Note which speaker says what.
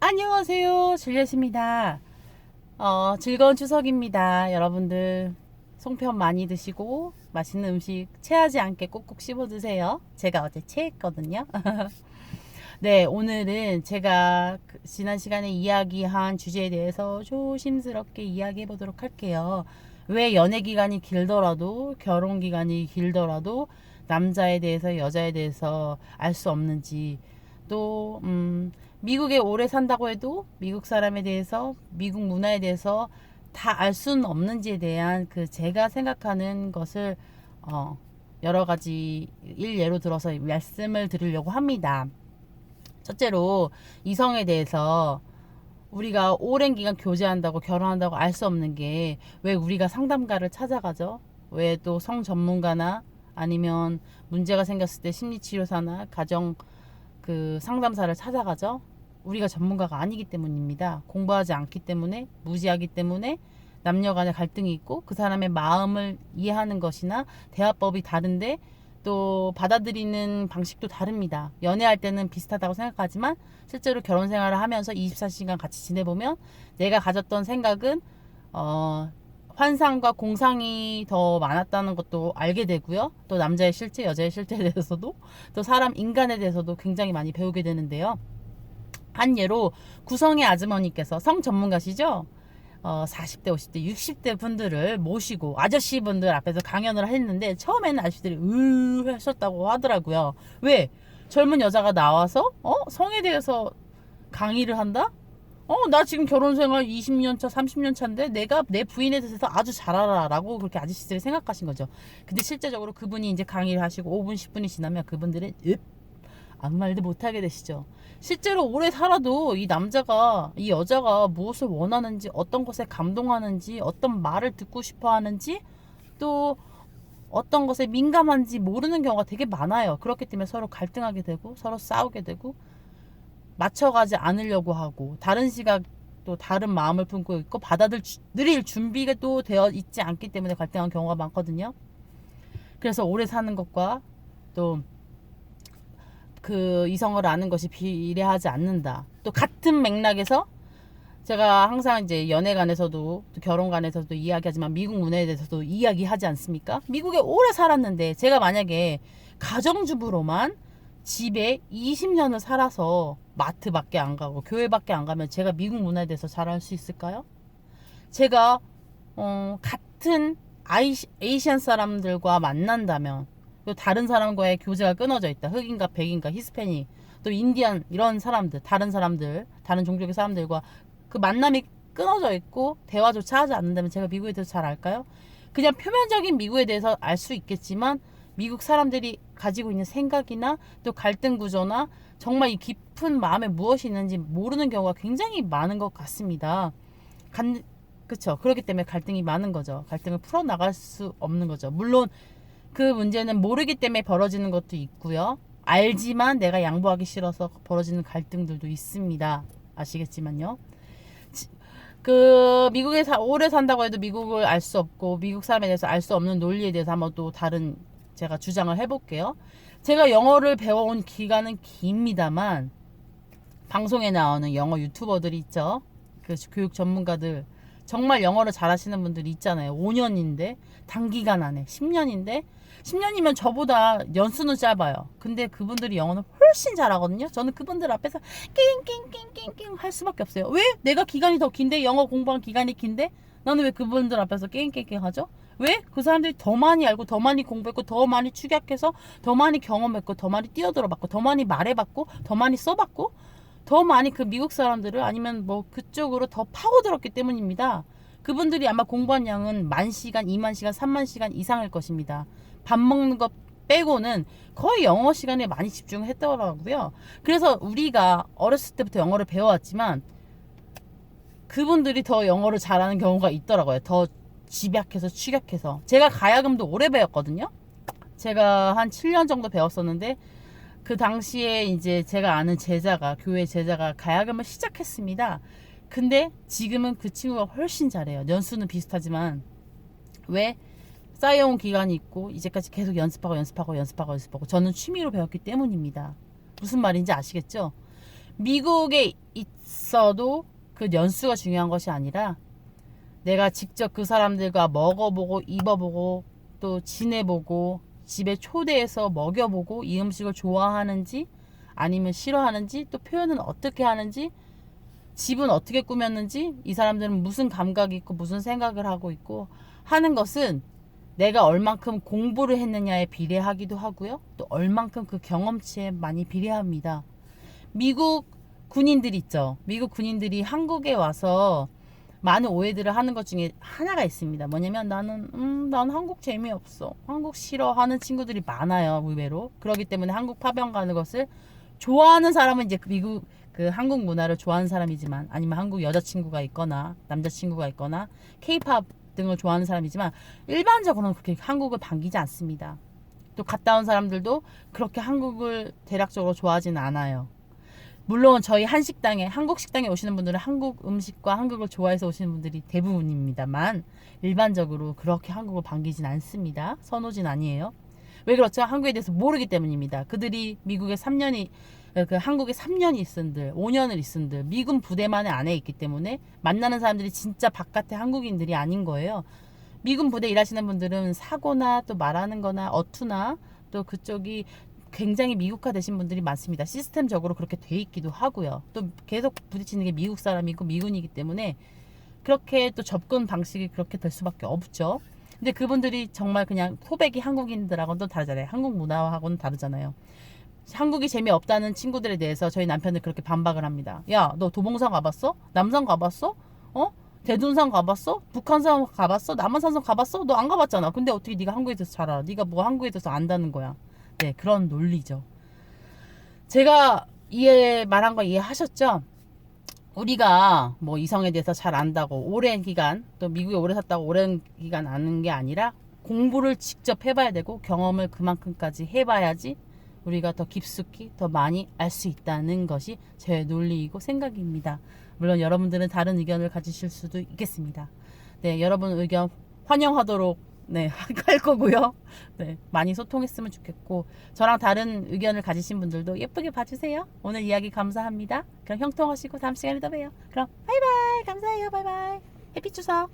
Speaker 1: 안녕하세요. 줄리엣입니다. 즐거운 추석입니다. 여러분들 송편 많이 드시고 맛있는 음식 체하지 않게 꼭꼭 씹어 드세요. 제가 어제 체했거든요. 네, 오늘은 제가 지난 시간에 이야기한 주제에 대해서 조심스럽게 이야기해 보도록 할게요. 왜 연애 기간이 길더라도 결혼 기간이 길더라도 남자에 대해서 여자에 대해서 알 수 없는지, 또 미국에 오래 산다고 해도 미국 사람에 대해서 미국 문화에 대해서 다 알 수는 없는지에 대한 그 제가 생각하는 것을 여러 가지 일예로 들어서 말씀을 드리려고 합니다. 첫째로 이성에 대해서 우리가 오랜 기간 교제한다고 결혼한다고 알 수 없는 게 왜 우리가 상담가를 찾아가죠? 왜 또 성 전문가나 아니면 문제가 생겼을 때 심리치료사나 가정 그 상담사를 찾아가죠? 우리가 전문가가 아니기 때문입니다. 공부하지 않기 때문에, 무지하기 때문에 남녀 간의 갈등이 있고 그 사람의 마음을 이해하는 것이나 대화법이 다른데 또 받아들이는 방식도 다릅니다. 연애할 때는 비슷하다고 생각하지만 실제로 결혼 생활을 하면서 24시간 같이 지내보면 내가 가졌던 생각은 환상과 공상이 더 많았다는 것도 알게 되고요. 또 남자의 실체, 여자의 실체에 대해서도 또 사람 인간에 대해서도 굉장히 많이 배우게 되는데요. 한 예로 구성의 아주머니께서 성 전문가시죠? 40대, 50대, 60대 분들을 모시고 아저씨 분들 앞에서 강연을 했는데 처음에는 아저씨들이 하셨다고 하더라고요. 왜? 젊은 여자가 나와서 성에 대해서 강의를 한다? 나 지금 결혼 생활 20년 차, 30년 차인데 내가 내 부인에 대해서 아주 잘 알아라고 그렇게 아저씨들이 생각하신 거죠. 근데 실제적으로 그분이 이제 강의를 하시고 5분, 10분이 지나면 그분들은 아무 말도 못하게 되시죠. 실제로 오래 살아도 이 남자가, 이 여자가 무엇을 원하는지, 어떤 것에 감동하는지, 어떤 말을 듣고 싶어 하는지, 또 어떤 것에 민감한지 모르는 경우가 되게 많아요. 그렇기 때문에 서로 갈등하게 되고, 서로 싸우게 되고, 맞춰가지 않으려고 하고, 다른 시각, 또 다른 마음을 품고 있고, 받아들일 준비가 또 되어 있지 않기 때문에 갈등하는 경우가 많거든요. 그래서 오래 사는 것과 또 그 이성을 아는 것이 비례하지 않는다. 또 같은 맥락에서 제가 항상 이제 연애관에서도 결혼관에서도 이야기하지만 미국 문화에 대해서도 이야기하지 않습니까? 미국에 오래 살았는데 제가 만약에 가정주부로만 집에 20년을 살아서 마트밖에 안 가고 교회밖에 안 가면 제가 미국 문화에 대해서 잘 알 수 있을까요? 제가 같은 아시안 사람들과 만난다면 또 다른 사람과의 교제가 끊어져 있다. 흑인과 백인과 히스패닉 또 인디안 이런 사람들 다른 사람들 다른 종족의 사람들과 그 만남이 끊어져 있고 대화조차 하지 않는다면 제가 미국에 대해서 잘 알까요? 그냥 표면적인 미국에 대해서 알 수 있겠지만 미국 사람들이 가지고 있는 생각이나 또 갈등 구조나 정말 이 깊은 마음에 무엇이 있는지 모르는 경우가 굉장히 많은 것 같습니다. 그쵸. 그렇기 때문에 갈등이 많은 거죠. 갈등을 풀어나갈 수 없는 거죠. 물론 그 문제는 모르기 때문에 벌어지는 것도 있고요. 알지만 내가 양보하기 싫어서 벌어지는 갈등들도 있습니다. 아시겠지만요. 그 미국에 오래 산다고 해도 미국을 알 수 없고 미국 사람에 대해서 알 수 없는 논리에 대해서 한번 또 다른 제가 주장을 해볼게요. 제가 영어를 배워온 기간은 깁니다만 방송에 나오는 영어 유튜버들이 있죠. 그 교육 전문가들 정말 영어를 잘하시는 분들이 있잖아요. 5년인데 단기간 안에 10년인데 10년이면 저보다 연수는 짧아요. 근데 그분들이 영어는 훨씬 잘하거든요. 저는 그분들 앞에서 낑낑낑낑낑 할 수밖에 없어요. 왜? 내가 기간이 더 긴데 영어 공부한 기간이 긴데 나는 왜 그분들 앞에서 낑낑낑 하죠? 왜? 그 사람들이 더 많이 알고 더 많이 공부했고 더 많이 축약해서 더 많이 경험했고 더 많이 뛰어들어봤고 더 많이 말해봤고 더 많이 써봤고 더 많이 그 미국 사람들을 아니면 뭐 그쪽으로 더 파고들었기 때문입니다. 그분들이 아마 공부한 양은 10,000시간, 20,000시간, 30,000시간 이상일 것입니다. 밥 먹는 것 빼고는 거의 영어 시간에 많이 집중했더라고요. 그래서 우리가 어렸을 때부터 영어를 배워왔지만 그분들이 더 영어를 잘하는 경우가 있더라고요. 더 집약해서 축약해서. 제가 가야금도 오래 배웠거든요. 제가 한 7년 정도 배웠었는데 그 당시에 이제 제가 아는 제자가 교회 제자가 가야금을 시작했습니다. 근데 지금은 그 친구가 훨씬 잘해요. 연수는 비슷하지만 왜? 쌓여온 기간이 있고 이제까지 계속 연습하고 저는 취미로 배웠기 때문입니다. 무슨 말인지 아시겠죠? 미국에 있어도 그 연수가 중요한 것이 아니라 내가 직접 그 사람들과 먹어보고 입어보고 또 지내보고 집에 초대해서 먹여보고 이 음식을 좋아하는지 아니면 싫어하는지 또 표현은 어떻게 하는지 집은 어떻게 꾸몄는지 이 사람들은 무슨 감각이 있고 무슨 생각을 하고 있고 하는 것은 내가 얼만큼 공부를 했느냐에 비례하기도 하고요. 또 얼만큼 그 경험치에 많이 비례합니다. 미국 군인들 있죠. 미국 군인들이 한국에 와서 많은 오해들을 하는 것 중에 하나가 있습니다. 뭐냐면 난 한국 재미없어. 한국 싫어 하는 친구들이 많아요. 의외로. 그렇기 때문에 한국 파병 가는 것을 좋아하는 사람은 이제 미국 그 한국 문화를 좋아하는 사람이지만 아니면 한국 여자친구가 있거나 남자친구가 있거나 케이팝 등을 좋아하는 사람이지만 일반적으로는 그렇게 한국을 반기지 않습니다. 또 갔다 온 사람들도 그렇게 한국을 대략적으로 좋아하지는 않아요. 물론 저희 한식당에 한국 식당에 오시는 분들은 한국 음식과 한국을 좋아해서 오시는 분들이 대부분입니다만 일반적으로 그렇게 한국을 반기진 않습니다. 선호진 아니에요. 왜 그렇죠? 한국에 대해서 모르기 때문입니다. 그들이 미국에 3년이 그 한국에 3년이 있은들 5년을 있은들 미군 부대만의 안에 있기 때문에 만나는 사람들이 진짜 바깥의 한국인들이 아닌 거예요. 미군 부대 일하시는 분들은 사고나 또 말하는 거나 어투나 또 그쪽이 굉장히 미국화 되신 분들이 많습니다. 시스템적으로 그렇게 돼 있기도 하고요. 또 계속 부딪히는 게 미국 사람이고 미군이기 때문에 그렇게 또 접근 방식이 그렇게 될 수밖에 없죠. 근데 그분들이 정말 그냥 소백이 한국인들하고는 또 다르잖아요. 한국 문화하고는 다르잖아요. 한국이 재미없다는 친구들에 대해서 저희 남편은 그렇게 반박을 합니다. 야, 너 도봉산 가봤어? 남산 가봤어? 어? 대둔산 가봤어? 북한산 가봤어? 남한산성 가봤어? 너 안 가봤잖아. 근데 어떻게 네가 한국에 대해서 잘 알아? 네가 뭐 한국에 대해서 안다는 거야. 네, 그런 논리죠. 제가 말한 거 이해하셨죠? 우리가 뭐 이성에 대해서 잘 안다고 오랜 기간 또 미국에 오래 샀다고 오랜 기간 아는 게 아니라 공부를 직접 해봐야 되고 경험을 그만큼까지 해봐야지 우리가 더 깊숙이 더 많이 알 수 있다는 것이 제 논리이고 생각입니다. 물론 여러분들은 다른 의견을 가지실 수도 있겠습니다. 네, 여러분 의견 환영하도록 네, 할 거고요. 네, 많이 소통했으면 좋겠고 저랑 다른 의견을 가지신 분들도 예쁘게 봐주세요. 오늘 이야기 감사합니다. 그럼 형통하시고 다음 시간에 또 봬요. 그럼 바이바이. 감사해요. 바이바이. 해피 추석.